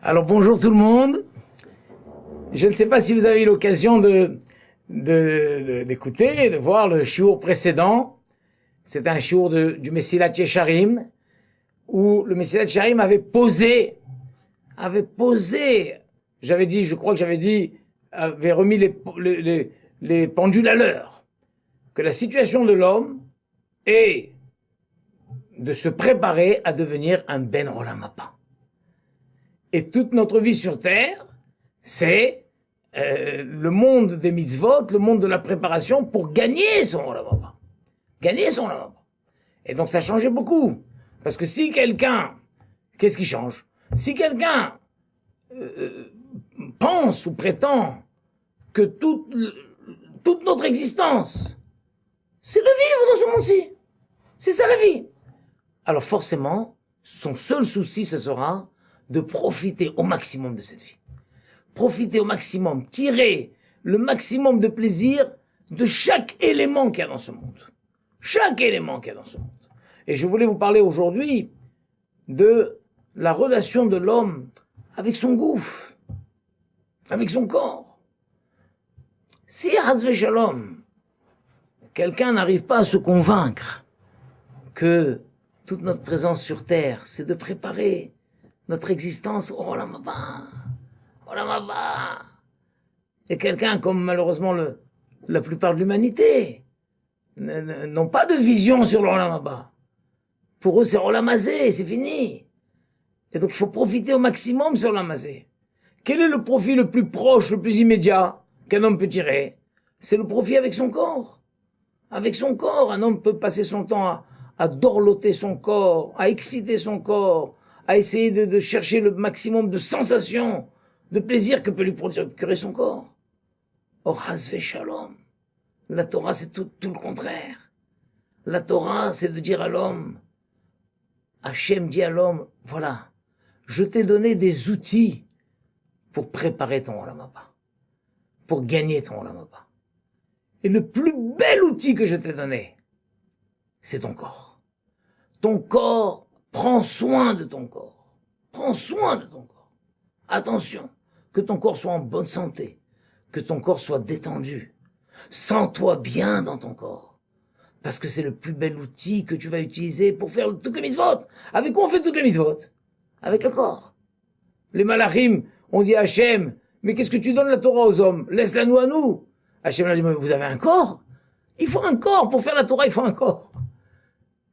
Alors bonjour tout le monde. Je ne sais pas si vous avez eu l'occasion d'écouter, de voir le shiur précédent. C'est un shiur du Mesilat Yesharim, où le Mesilat Yesharim avait posé, avait remis les pendules à l'heure. Que la situation de l'homme est de se préparer à devenir un Ben Olam Haba. Et toute notre vie sur Terre, c'est le monde des mitzvot, le monde de la préparation pour gagner son Olam Haba. Gagner son Olam Haba. Et donc ça changeait beaucoup. Parce que si quelqu'un, qu'est-ce qui change? Si quelqu'un pense ou prétend que toute notre existence, c'est de vivre dans ce monde-ci. C'est ça la vie. Alors forcément, son seul souci, ce sera de profiter au maximum de cette vie. Profiter au maximum, tirer le maximum de plaisir de chaque élément qu'il y a dans ce monde. Chaque élément qu'il y a dans ce monde. Et je voulais vous parler aujourd'hui de la relation de l'homme avec son gouffre, avec son corps. Si, Hazve Shalom, quelqu'un n'arrive pas à se convaincre que toute notre présence sur Terre, c'est de préparer notre existence au Olam Haba. Olam Haba. Et quelqu'un comme malheureusement la plupart de l'humanité n'ont pas de vision sur l'Olam Haba. Pour eux, c'est Olam Hazé, c'est fini. Et donc il faut profiter au maximum sur l'Olam Hazé. Quel est le profit le plus proche, le plus immédiat qu'un homme peut tirer? C'est le profit avec son corps. Avec son corps, un homme peut passer son temps à dorloter son corps, à exciter son corps, à essayer de chercher le maximum de sensations, de plaisir que peut lui procurer son corps. Oh, Hazve Shalom. La Torah, c'est tout le contraire. La Torah, c'est de dire à l'homme, Hachem dit à l'homme, voilà, je t'ai donné des outils pour préparer ton Olam Haba, pour gagner ton Olam Haba. Et le plus bel outil que je t'ai donné, c'est ton corps. Ton corps, prends soin de ton corps. Prends soin de ton corps. Attention, que ton corps soit en bonne santé, que ton corps soit détendu. Sens-toi bien dans ton corps. Parce que c'est le plus bel outil que tu vas utiliser pour faire toutes les mitzvot. Avec quoi on fait toutes les mitzvot? Avec le corps. Les malachim ont dit à Hachem, mais qu'est-ce que tu donnes la Torah aux hommes? Laisse-la nous à nous. Hachem a dit, vous avez un corps? Il faut un corps. Pour faire la Torah, il faut un corps.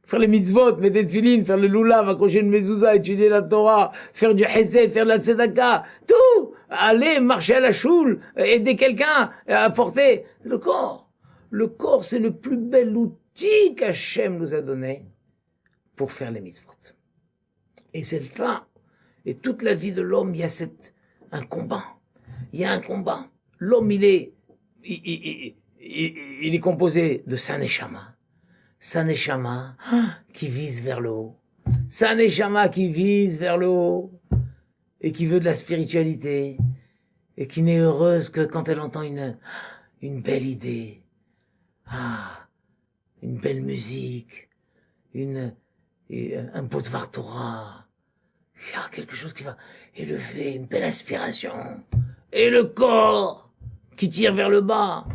Faire les mitzvot, mettre des tefilines, faire le lulav, accrocher une mezouza, étudier la Torah, faire du chesed, faire de la tzedaka, tout! Aller marcher à la choule, aider quelqu'un à apporter le corps. Le corps, c'est le plus bel outil qu'Hachem nous a donné pour faire les mitzvot. Et c'est là. Et toute la vie de l'homme, il y a un combat. Il y a un combat. L'homme, il est composé de sa neshama. Sa neshama qui vise vers le haut. Sa neshama qui vise vers le haut. Et qui veut de la spiritualité. Et qui n'est heureuse que quand elle entend une belle idée. Une belle musique. Un pot de Vartora. Quelque chose qui va élever, une belle aspiration. Et le corps qui tire vers le bas.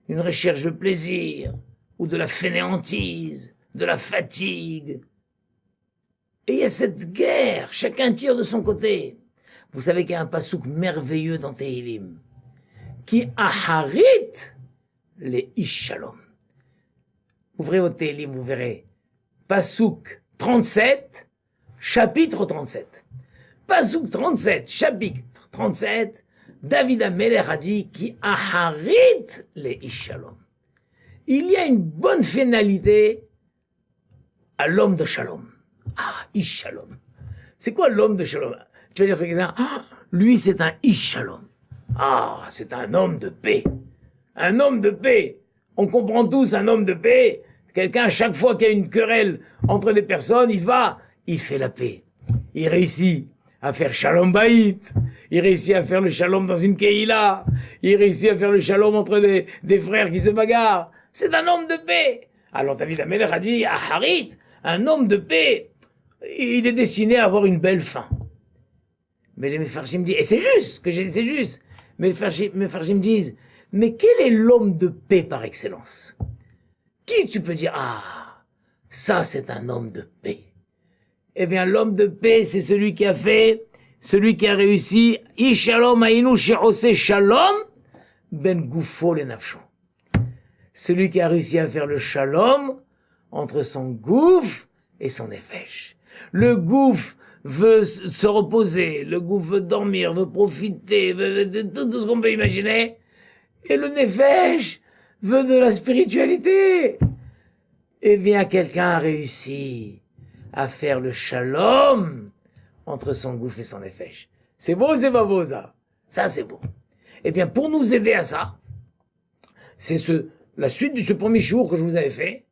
Une recherche de plaisir. Ou de la fainéantise, de la fatigue. Et il y a cette guerre, chacun tire de son côté. Vous savez qu'il y a un pasouk merveilleux dans Tehillim, qui aharit les Ish Shalom. Ouvrez votre Télim, vous verrez. Pasouk 37, chapitre 37. Pasouk 37, chapitre 37, David HaMelech a dit qui aharit les Ish Shalom. Il y a une bonne finalité à l'homme de Shalom. Ah, Ish Shalom. C'est quoi l'homme de Shalom? Tu vas dire, c'est quelqu'un, lui c'est un Ish Shalom. Ah, c'est un homme de paix. Un homme de paix. On comprend tous un homme de paix. Quelqu'un, chaque fois qu'il y a une querelle entre les personnes, il fait la paix. Il réussit à faire Shalom Baït. Il réussit à faire le Shalom dans une Keïla. Il réussit à faire le Shalom entre des frères qui se bagarrent. C'est un homme de paix. Alors David HaMelech a dit, Aharit, un homme de paix, il est destiné à avoir une belle fin. Mais les Mefarshim disent, et c'est juste, que j'ai dit c'est juste, mais les Mefarshim disent, mais quel est l'homme de paix par excellence? Qui tu peux dire, ça c'est un homme de paix? Eh bien, l'homme de paix, c'est celui qui a réussi, Ishalom Aïnou She'oseh Shalom, Ben Goufo le Nafsho. Celui qui a réussi à faire le Shalom entre son gouffre et son nefesh. Le gouffre veut se reposer, le gouffre veut dormir, veut profiter, veut tout ce qu'on peut imaginer. Et le nefesh veut de la spiritualité. Eh bien, quelqu'un a réussi à faire le Shalom entre son gouffre et son nefesh. C'est beau, c'est pas beau, ça? Ça, c'est beau. Eh bien, pour nous aider à ça, c'est la suite de ce premier jour que je vous avais fait.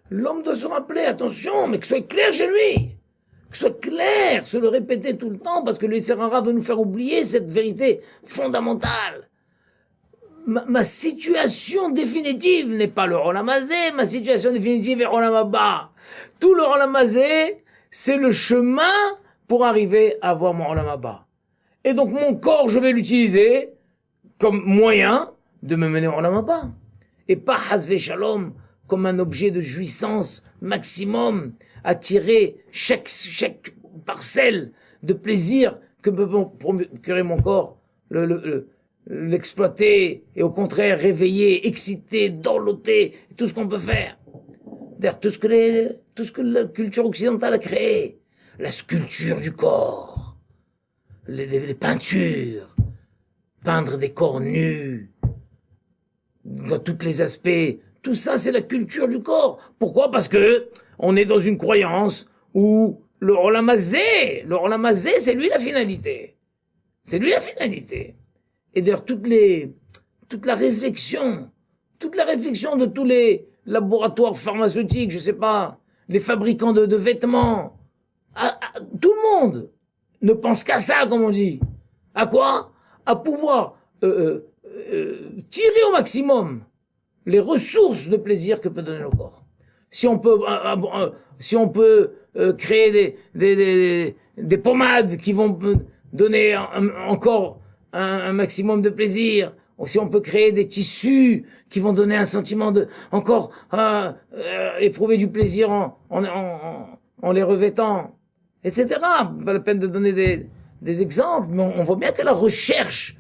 L'homme doit se rappeler, attention, mais que ce soit clair chez lui. Que ce soit clair, se le répéter tout le temps, parce que le Yetzer Hara veut nous faire oublier cette vérité fondamentale. Ma situation définitive n'est pas le Olam Hazé, ma situation définitive est Olam Haba. Tout le Olam Hazé, c'est le chemin pour arriver à avoir mon Olam Haba. Et donc mon corps, je vais l'utiliser comme moyen de me mener au Olam Haba. Et pas Hasve Shalom comme un objet de jouissance maximum, à tirer chaque parcelle de plaisir que peut procurer mon corps, l'exploiter et au contraire réveiller, exciter, dorloter, tout ce qu'on peut faire. D'ailleurs, tout ce que la culture occidentale a créé, la sculpture du corps, les peintures, peindre des corps nus, dans tous les aspects, tout ça c'est la culture du corps. Pourquoi? Parce que on est dans une croyance où le Olam Hazé, c'est lui la finalité. C'est lui la finalité. Et d'ailleurs, toute la réflexion de tous les laboratoires pharmaceutiques, je sais pas, les fabricants de vêtements, tout le monde ne pense qu'à ça, comme on dit. À quoi? À pouvoir tirer au maximum les ressources de plaisir que peut donner le corps. Si on peut créer des pommades qui vont donner encore un maximum de plaisir, ou si on peut créer des tissus qui vont donner un sentiment de encore éprouver du plaisir en les revêtant, etc. Pas la peine de donner des exemples, mais on voit bien que la recherche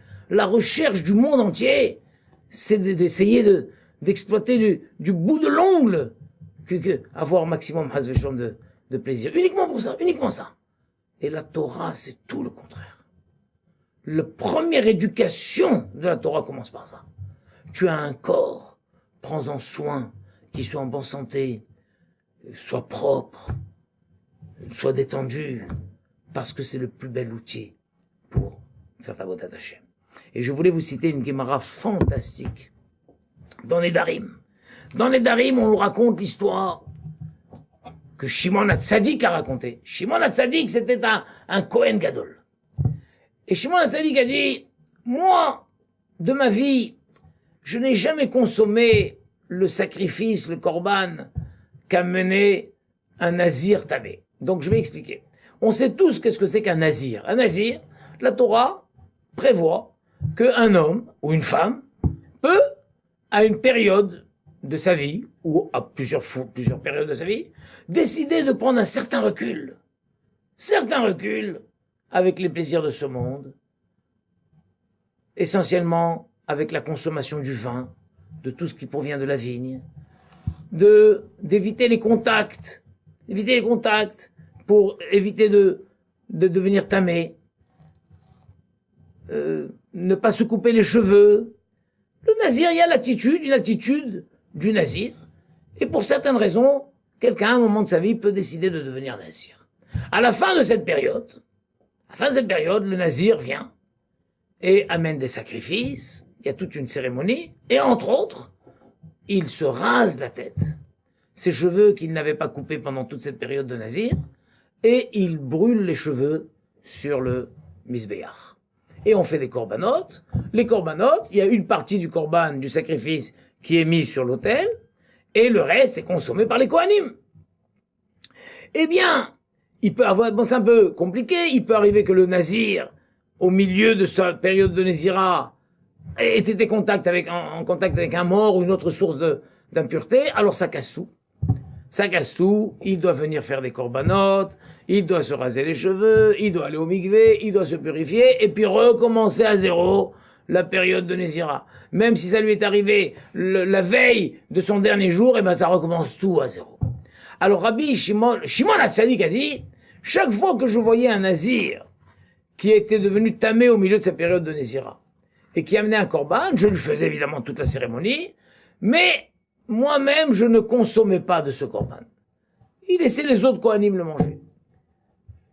du monde entier, c'est d'essayer d'exploiter du bout de l'ongle que avoir maximum de plaisir. Uniquement pour ça, uniquement ça. Et la Torah, c'est tout le contraire. La première éducation de la Torah commence par ça. Tu as un corps, prends-en soin, qu'il soit en bonne santé, soit propre, soit détendu, parce que c'est le plus bel outil pour faire ta Avodat Hashem. Et je voulais vous citer une Gemara fantastique dans les Darim. Dans les Darim, on nous raconte l'histoire que Shimon HaTzadik a racontée. Shimon HaTzadik, c'était un Kohen Gadol. Et Shimon HaTzadik a dit, moi, de ma vie, je n'ai jamais consommé le sacrifice, le korban, qu'a mené un nazir tabé. Donc je vais expliquer. On sait tous qu'est-ce que c'est qu'un nazir. Un nazir, la Torah prévoit qu'un homme ou une femme peut, à une période de sa vie, ou à plusieurs périodes de sa vie, décider de prendre un certain recul avec les plaisirs de ce monde, essentiellement avec la consommation du vin, de tout ce qui provient de la vigne, d'éviter les contacts pour éviter de devenir tamé, ne pas se couper les cheveux. Le nazir, il y a une attitude du nazir, et pour certaines raisons, quelqu'un, à un moment de sa vie, peut décider de devenir nazir. À la fin de cette période, le nazir vient et amène des sacrifices, il y a toute une cérémonie, et entre autres, il se rase la tête, ses cheveux qu'il n'avait pas coupés pendant toute cette période de nazir, et il brûle les cheveux sur le misbéach. Et on fait des corbanotes. Les corbanotes, il y a une partie du korban, du sacrifice, qui est mise sur l'autel, et le reste est consommé par les kohanim. Eh bien, il peut avoir, bon, c'est un peu compliqué, il peut arriver que le nazir, au milieu de sa période de nazira, ait été en contact avec un mort ou une autre source d'impureté, alors ça casse tout. Il doit venir faire des corbanotes, il doit se raser les cheveux, il doit aller au mikvé, il doit se purifier, et puis recommencer à zéro la période de Nézira. Même si ça lui est arrivé la veille de son dernier jour, et ben ça recommence tout à zéro. Alors Rabbi Shimon HaTzadik a dit, chaque fois que je voyais un nazir qui était devenu tamé au milieu de sa période de Nézira, et qui amenait un korban, je lui faisais évidemment toute la cérémonie, mais moi-même, je ne consommais pas de ce korban. Il laissait les autres kohanim le manger.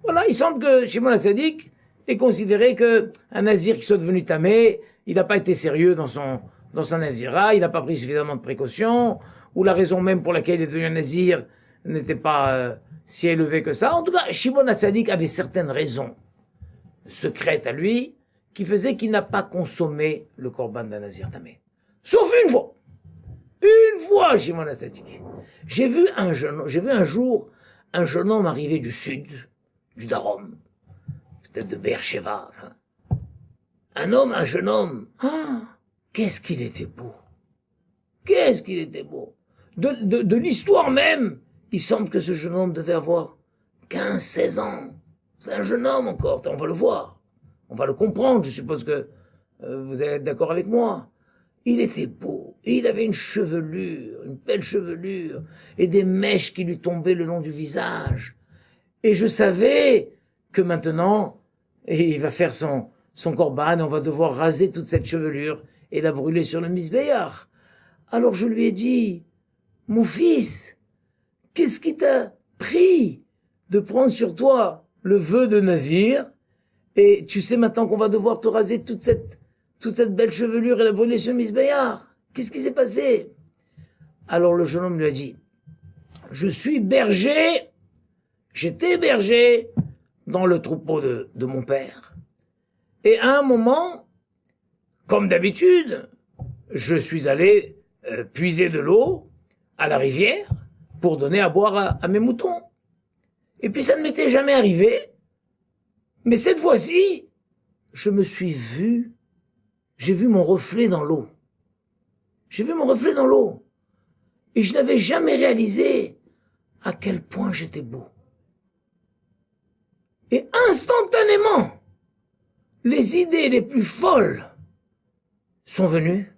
Voilà, il semble que Shimon HaTzadik ait considéré que un nazir qui soit devenu tamé, il n'a pas été sérieux dans sa nazira, il n'a pas pris suffisamment de précautions, ou la raison même pour laquelle il est devenu un nazir n'était pas si élevée que ça. En tout cas, Shimon HaTzadik avait certaines raisons secrètes à lui, qui faisaient qu'il n'a pas consommé le korban d'un nazir tamé. Sauf une fois. Shimon HaTzadik. J'ai vu un jour un jeune homme arriver du sud, du Darom, peut-être de Beersheva. Un jeune homme. Qu'est-ce qu'il était beau. De l'histoire même, il semble que ce jeune homme devait avoir 15-16 ans. C'est un jeune homme encore, on va le voir. On va le comprendre, je suppose que vous allez être d'accord avec moi. Il était beau, et il avait une belle chevelure, et des mèches qui lui tombaient le long du visage. Et je savais que maintenant, il va faire son korban, et on va devoir raser toute cette chevelure, et la brûler sur le misbéach. Alors je lui ai dit, mon fils, qu'est-ce qui t'a pris de prendre sur toi le vœu de nazir, et tu sais maintenant qu'on va devoir te raser toute cette belle chevelure et la brûler sur le misbéach. Qu'est-ce qui s'est passé? Alors le jeune homme lui a dit, j'étais berger dans le troupeau de mon père. Et à un moment, comme d'habitude, je suis allé puiser de l'eau à la rivière pour donner à boire à mes moutons. Et puis ça ne m'était jamais arrivé. Mais cette fois-ci, j'ai vu mon reflet dans l'eau. Et je n'avais jamais réalisé à quel point j'étais beau. Et instantanément, les idées les plus folles sont venues.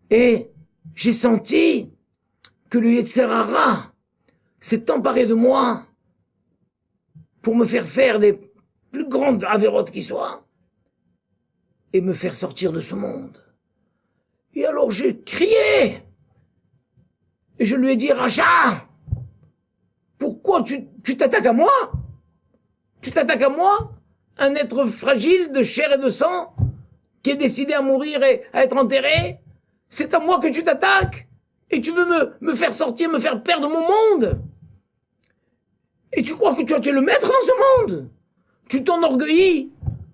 Et j'ai senti que le Yetzer Hara s'est emparé de moi pour me faire des plus grandes avérotes qui soient, et me faire sortir de ce monde. Et alors j'ai crié, et je lui ai dit, Racha, pourquoi tu t'attaques à moi? Tu t'attaques à moi, un être fragile de chair et de sang, qui est décidé à mourir et à être enterré? C'est à moi que tu t'attaques? Et tu veux me faire sortir, me faire perdre mon monde? Et tu crois que tu es le maître dans ce monde? Tu t'enorgueillis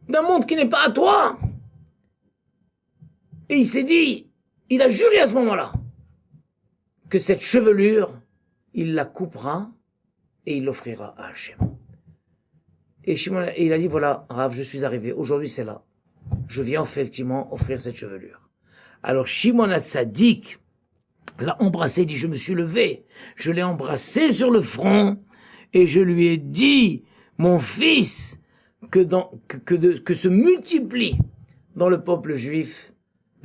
d'un monde qui n'est pas à toi? Et il a juré à ce moment-là que cette chevelure, il la coupera et il l'offrira à Hachem. Et il a dit, voilà, Rav, je suis arrivé, aujourd'hui c'est là. Je viens effectivement offrir cette chevelure. Alors Shimon HaTzadik l'a embrassé, dit, je me suis levé, je l'ai embrassé sur le front, et je lui ai dit, mon fils, que se multiplie dans le peuple juif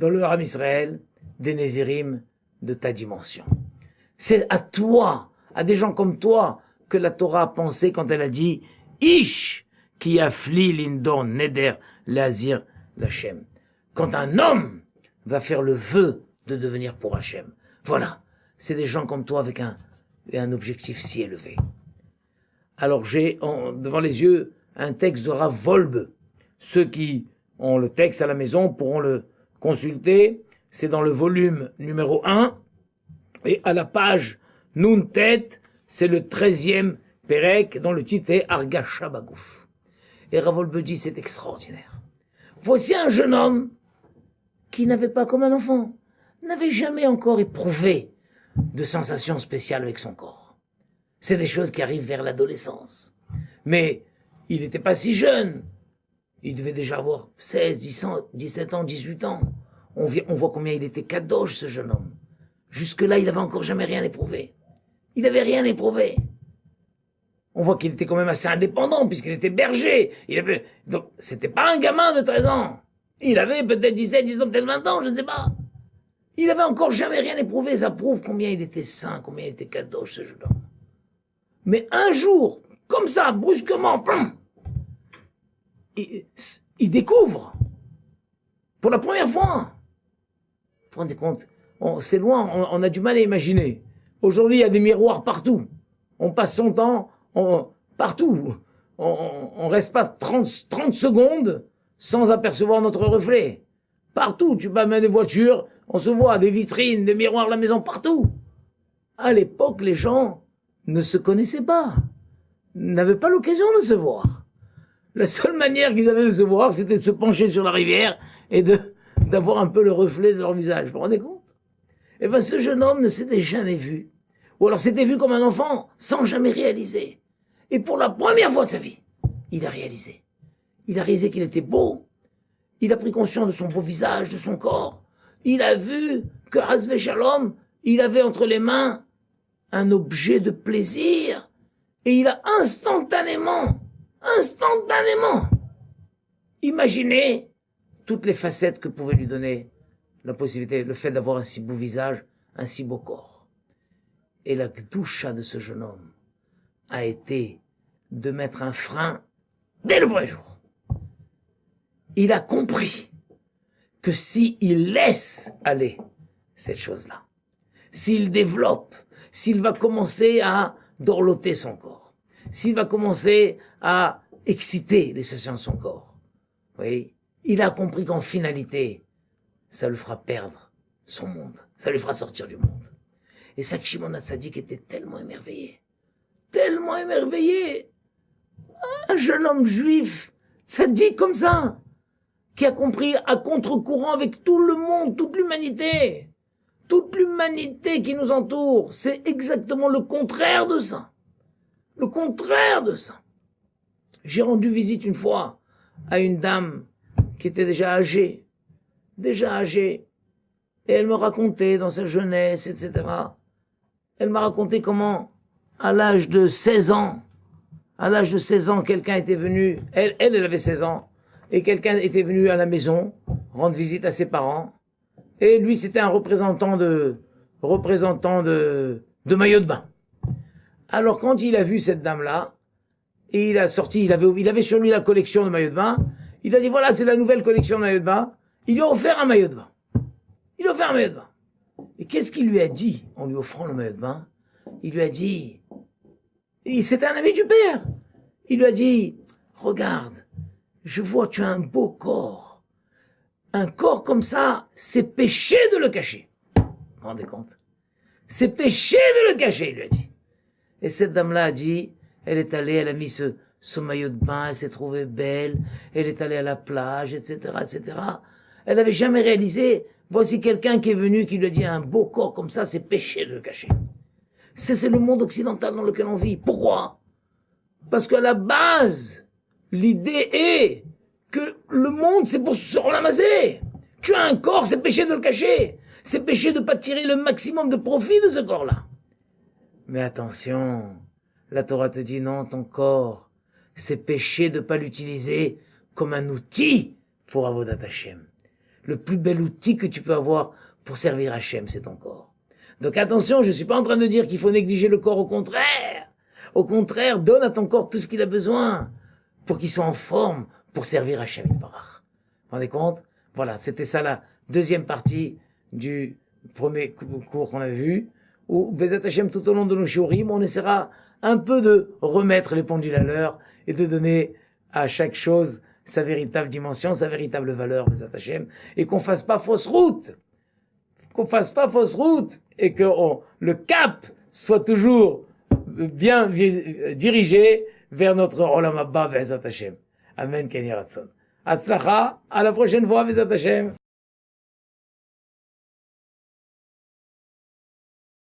dans le Ham Israël, des Nézirim de ta dimension. C'est à toi, à des gens comme toi, que la Torah a pensé quand elle a dit « Ish qui affli l'indon neder l'azir l'Hachem ». Quand un homme va faire le vœu de devenir pour Hachem. Voilà, c'est des gens comme toi avec un objectif si élevé. Alors j'ai devant les yeux un texte de Rav Wolbe. Ceux qui ont le texte à la maison pourront le consulter. C'est dans le volume numéro 1. Et à la page Nun Tet, c'est le 13e Perek, dont le titre est Argasha Bagouf. Et Rav Wolbe dit, c'est extraordinaire. Voici un jeune homme qui n'avait pas comme un enfant, n'avait jamais encore éprouvé de sensations spéciales avec son corps. C'est des choses qui arrivent vers l'adolescence. Mais il n'était pas si jeune. Il devait déjà avoir 16, 17 ans, 18 ans. On voit combien il était kadosh, ce jeune homme. Jusque-là, il avait encore jamais rien éprouvé. Il n'avait rien éprouvé. On voit qu'il était quand même assez indépendant, puisqu'il était berger. Donc, c'était pas un gamin de 13 ans. Il avait peut-être 17, 18 ans, peut-être 20 ans, je ne sais pas. Il avait encore jamais rien éprouvé. Ça prouve combien il était saint, combien il était kadosh, ce jeune homme. Mais un jour, comme ça, brusquement, plum, il découvre, pour la première fois. Vous vous rendez compte? C'est loin, on a du mal à imaginer. Aujourd'hui, il y a des miroirs partout. On passe son temps partout. On reste pas 30 secondes sans apercevoir notre reflet. Partout, tu vas mettre des voitures, on se voit, des vitrines, des miroirs à la maison, partout. À l'époque, les gens ne se connaissaient pas, n'avaient pas l'occasion de se voir. La seule manière qu'ils avaient de se voir, c'était de se pencher sur la rivière et d'avoir un peu le reflet de leur visage. Vous vous rendez compte? Eh ben, ce jeune homme ne s'était jamais vu. Ou alors s'était vu comme un enfant, sans jamais réaliser. Et pour la première fois de sa vie, il a réalisé. Il a réalisé qu'il était beau. Il a pris conscience de son beau visage, de son corps. Il a vu que Hasvé Shalom, il avait entre les mains un objet de plaisir. Et il a instantanément, imaginé toutes les facettes que pouvait lui donner la possibilité, le fait d'avoir un si beau visage, un si beau corps. Et la gdoucha de ce jeune homme a été de mettre un frein dès le premier jour. Il a compris que s'il laisse aller cette chose-là, s'il développe, s'il va commencer à dorloter son corps, s'il va commencer à exciter les sensations de son corps, oui, il a compris qu'en finalité, ça lui fera perdre son monde, ça lui fera sortir du monde. Et ça, Shimon HaTzadik était tellement émerveillé, un jeune homme juif, tzaddik comme ça, qui a compris à contre-courant avec tout le monde, toute l'humanité qui nous entoure, c'est exactement le contraire de ça. Le contraire de ça. J'ai rendu visite une fois à une dame qui était déjà âgée, et elle me racontait dans sa jeunesse, etc. Elle m'a raconté comment, à l'âge de 16 ans, quelqu'un était venu, elle avait 16 ans, et quelqu'un était venu à la maison, rendre visite à ses parents, et lui c'était un représentant de maillot de bain. Alors quand il a vu cette dame-là, et il avait sur lui la collection de maillots de bain, il a dit voilà c'est la nouvelle collection de maillots de bain, il lui a offert un maillot de bain. Et qu'est-ce qu'il lui a dit en lui offrant le maillot de bain? Il lui a dit, c'était un ami du père, il lui a dit, regarde, je vois tu as un beau corps. Un corps comme ça, c'est péché de le cacher. Vous vous rendez compte? C'est péché de le cacher, il lui a dit. Et cette dame-là a dit, elle est allée, elle a mis ce maillot de bain, elle s'est trouvée belle, elle est allée à la plage, etc., etc. Elle n'avait jamais réalisé, voici quelqu'un qui est venu, qui lui a dit, un beau corps comme ça, c'est péché de le cacher. C'est le monde occidental dans lequel on vit. Pourquoi? Parce qu'à la base, l'idée est que le monde, c'est pour se ramasser. Tu as un corps, c'est péché de le cacher. C'est péché de pas tirer le maximum de profit de ce corps-là. Mais attention, la Torah te dit non, ton corps, c'est péché de pas l'utiliser comme un outil pour Avodat Hashem. le plus bel outil que tu peux avoir pour servir Hachem, c'est ton corps. Donc attention, je suis pas en train de dire qu'il faut négliger le corps, au contraire. Au contraire, donne à ton corps tout ce qu'il a besoin pour qu'il soit en forme pour servir Hachem Yitbarach. Vous vous rendez compte? Voilà, c'était ça la deuxième partie du premier cours qu'on avait vu, où Bezat Hachem, tout au long de nos shiurim, on essaiera un peu de remettre les pendules à l'heure et de donner à chaque chose sa véritable dimension, sa véritable valeur, Bezat Hachem, et qu'on fasse pas fausse route. Qu'on fasse pas fausse route et que le cap soit toujours bien dirigé vers notre Olam Haba Bezat Hachem. Amen, Ken Yaratzon. Hatzlacha, à la prochaine fois, Bezat Hachem.